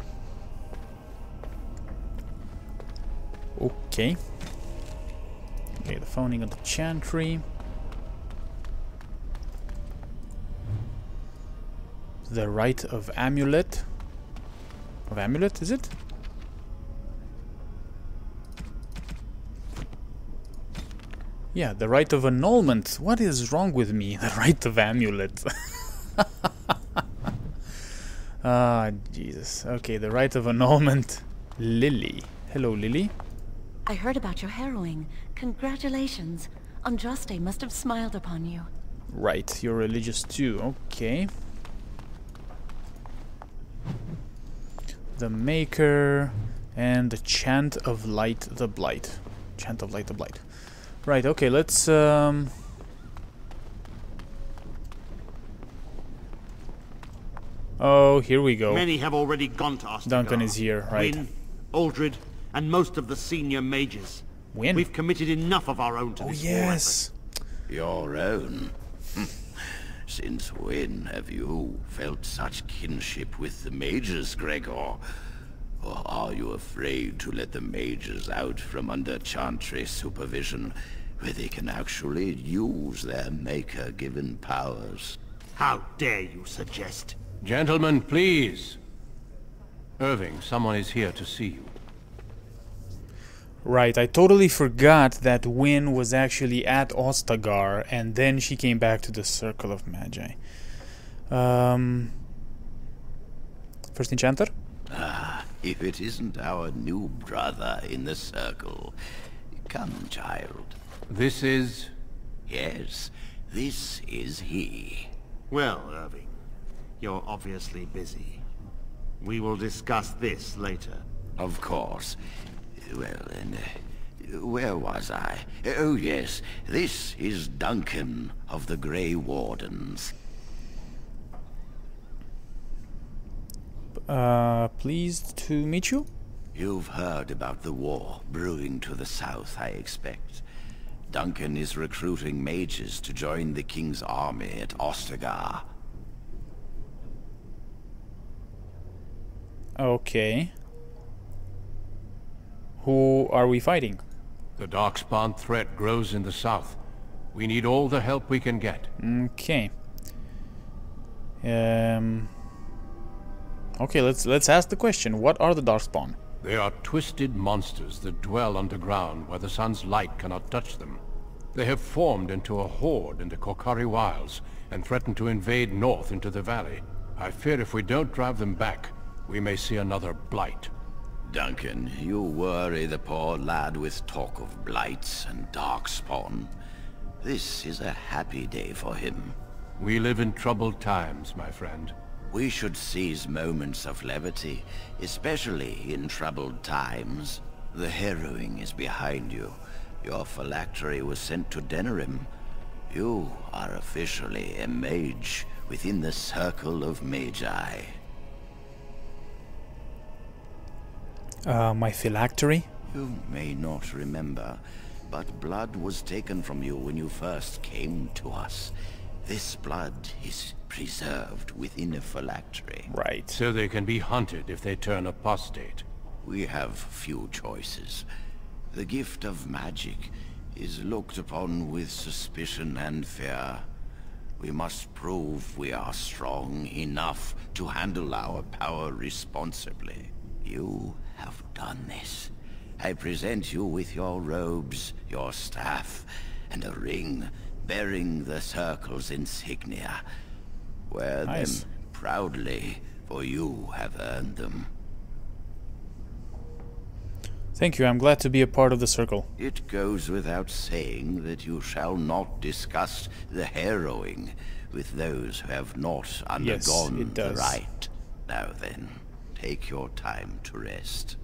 Okay. Okay, the phoning of the Chantry. The Rite of Amulet. Of Amulet, is it? Yeah, the Rite of Annulment. What is wrong with me? The Rite of Amulet. Ah, Jesus. Okay, the Rite of Annulment. Lily. Hello, Lily. I heard about your harrowing. Congratulations. Andraste must have smiled upon you. Right, you're religious too. Okay. The Maker and the Chant of Light the Blight. Chant of Light the Blight. Right, okay, let's oh, here we go. Many have already gone to Ostagar. Duncan is here, right. Wynne, Aldred, and most of the senior mages. Wynne? We've committed enough of our own to this war effort. Your own? Since when have you felt such kinship with the mages, Gregor? Or are you afraid to let the mages out from under Chantry supervision, where they can actually use their Maker-given powers? How dare you suggest? Gentlemen, please. Irving, someone is here to see you. Right, I totally forgot that Wynne was actually at Ostagar, and then she came back to the Circle of Magi. First Enchanter? Ah, if it isn't our new brother in the Circle. Come, child. This is... Yes, this is he. Well, Irving, you're obviously busy. We will discuss this later. Of course. Well, then, where was I? Oh, yes, this is Duncan of the Grey Wardens. Pleased to meet you? You've heard about the war brewing to the south, I expect. Duncan is recruiting mages to join the King's army at Ostagar. Okay. Who are we fighting? The Darkspawn threat grows in the south. We need all the help we can get. Okay. Okay, let's ask the question. What are the Darkspawn? They are twisted monsters that dwell underground where the sun's light cannot touch them. They have formed into a horde in the Korkari Wilds and threaten to invade north into the valley. I fear if we don't drive them back, we may see another Blight. Duncan, you worry the poor lad with talk of blights and darkspawn. This is a happy day for him. We live in troubled times, my friend. We should seize moments of levity, especially in troubled times. The harrowing is behind you. Your phylactery was sent to Denerim. You are officially a mage within the Circle of Magi. My phylactery? You may not remember, but blood was taken from you when you first came to us. This blood is preserved within a phylactery. Right. So they can be hunted if they turn apostate. We have few choices. The gift of magic is looked upon with suspicion and fear. We must prove we are strong enough to handle our power responsibly. You have done this. I present you with your robes, your staff, and a ring bearing the Circle's insignia. Wear them proudly, for you have earned them. Thank you, I'm glad to be a part of the Circle. It goes without saying that you shall not discuss the harrowing with those who have not undergone the rite. Now then, take your time to rest,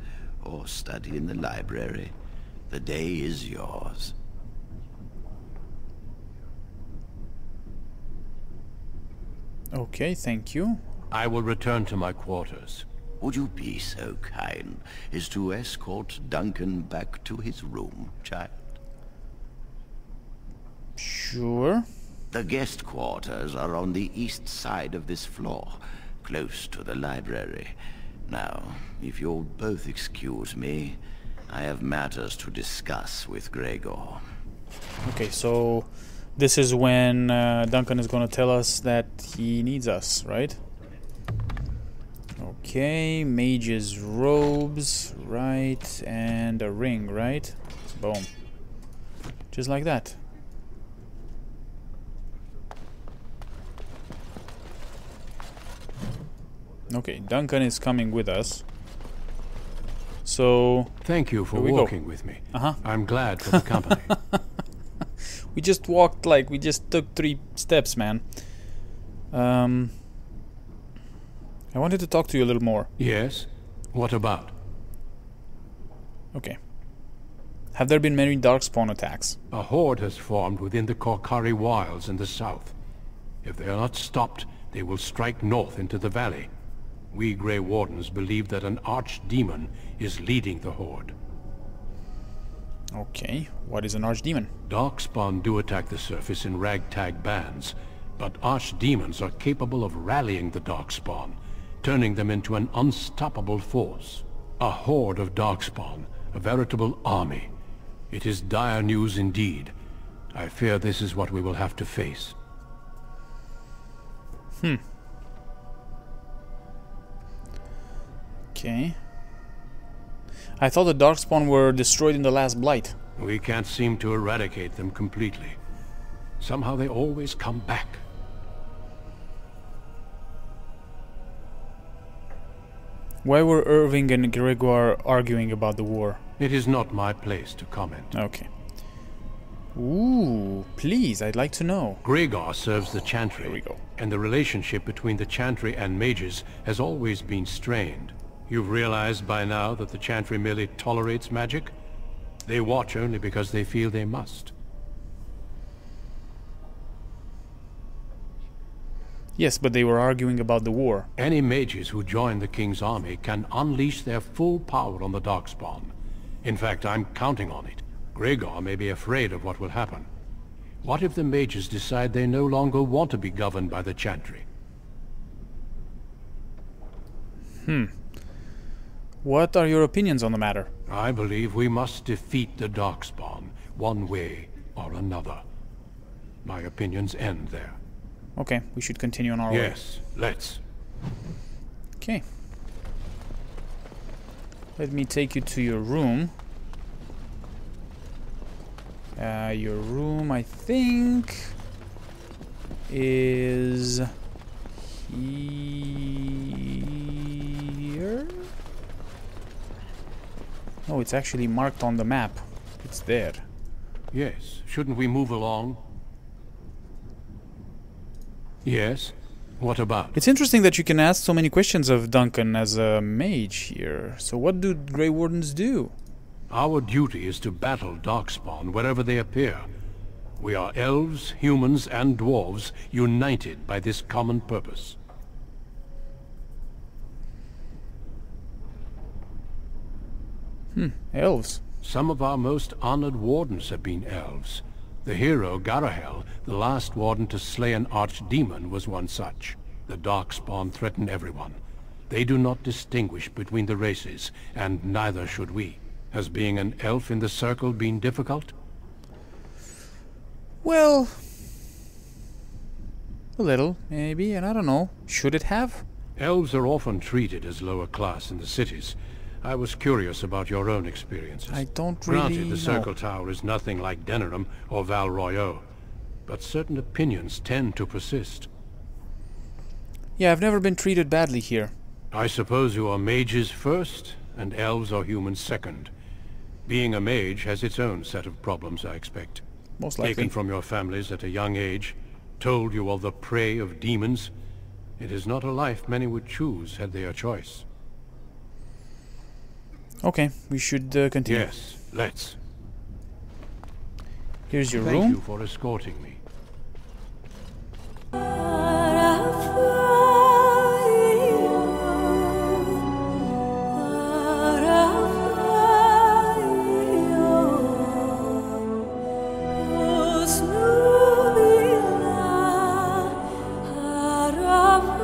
or study in the library. The day is yours. Okay, thank you. I will return to my quarters. Would you be so kind as to escort Duncan back to his room, child? Sure. The guest quarters are on the east side of this floor, close to the library. Now, if you'll both excuse me, I have matters to discuss with Gregor. Okay, so this is when Duncan is going to tell us that he needs us, right? Okay, mage's robes, right, and a ring, right? Boom. Just like that. Okay, Duncan is coming with us. So... Thank you for walking with me. I'm glad for the company. We just walked like... We just took 3 steps, man. I wanted to talk to you a little more. Yes? What about? Okay. Have there been many Darkspawn attacks? A horde has formed within the Korkari Wilds in the south. If they are not stopped, they will strike north into the valley. We Grey Wardens believe that an Archdemon is leading the horde. Okay, what is an Archdemon? Darkspawn do attack the surface in ragtag bands, but Archdemons are capable of rallying the Darkspawn, turning them into an unstoppable force. A horde of Darkspawn, a veritable army. It is dire news indeed. I fear this is what we will have to face. Okay. I thought the Darkspawn were destroyed in the last Blight. We can't seem to eradicate them completely. Somehow they always come back. Why were Irving and Gregoire arguing about the war? It is not my place to comment. Okay. Ooh, please, I'd like to know. Gregor serves the Chantry. Here we go. And the relationship between the Chantry and mages has always been strained. You've realized by now that the Chantry merely tolerates magic? They watch only because they feel they must. Yes, but they were arguing about the war. Any mages who join the King's army can unleash their full power on the Darkspawn. In fact, I'm counting on it. Gregor may be afraid of what will happen. What if the mages decide they no longer want to be governed by the Chantry? What are your opinions on the matter? I believe we must defeat the Darkspawn, one way or another. My opinions end there. Okay, we should continue on our way. Yes, let's. Okay. Let me take you to your room. Your room, I think, is here. Oh, it's actually marked on the map. It's there. Yes, shouldn't we move along? Yes? What about? It's interesting that you can ask so many questions of Duncan as a mage here. So what do Grey Wardens do? Our duty is to battle Darkspawn wherever they appear. We are elves, humans, and dwarves united by this common purpose. Elves. Some of our most honored wardens have been elves. The hero, Garahel, the last warden to slay an archdemon, was one such. The Darkspawn threaten everyone. They do not distinguish between the races, and neither should we. Has being an elf in the circle been difficult? Well, a little, maybe, and I don't know. Should it have? Elves are often treated as lower class in the cities. I was curious about your own experiences. I don't really Granted, the Circle Tower is nothing like Denerim or Val Royeaux, but certain opinions tend to persist. Yeah, I've never been treated badly here. I suppose you are mages first, and elves are humans second. Being a mage has its own set of problems, I expect. Most likely. Taken from your families at a young age, told you are the prey of demons. It is not a life many would choose had they a choice. Okay, we should continue. Yes, let's. Here's your Thank room. you for escorting me. Of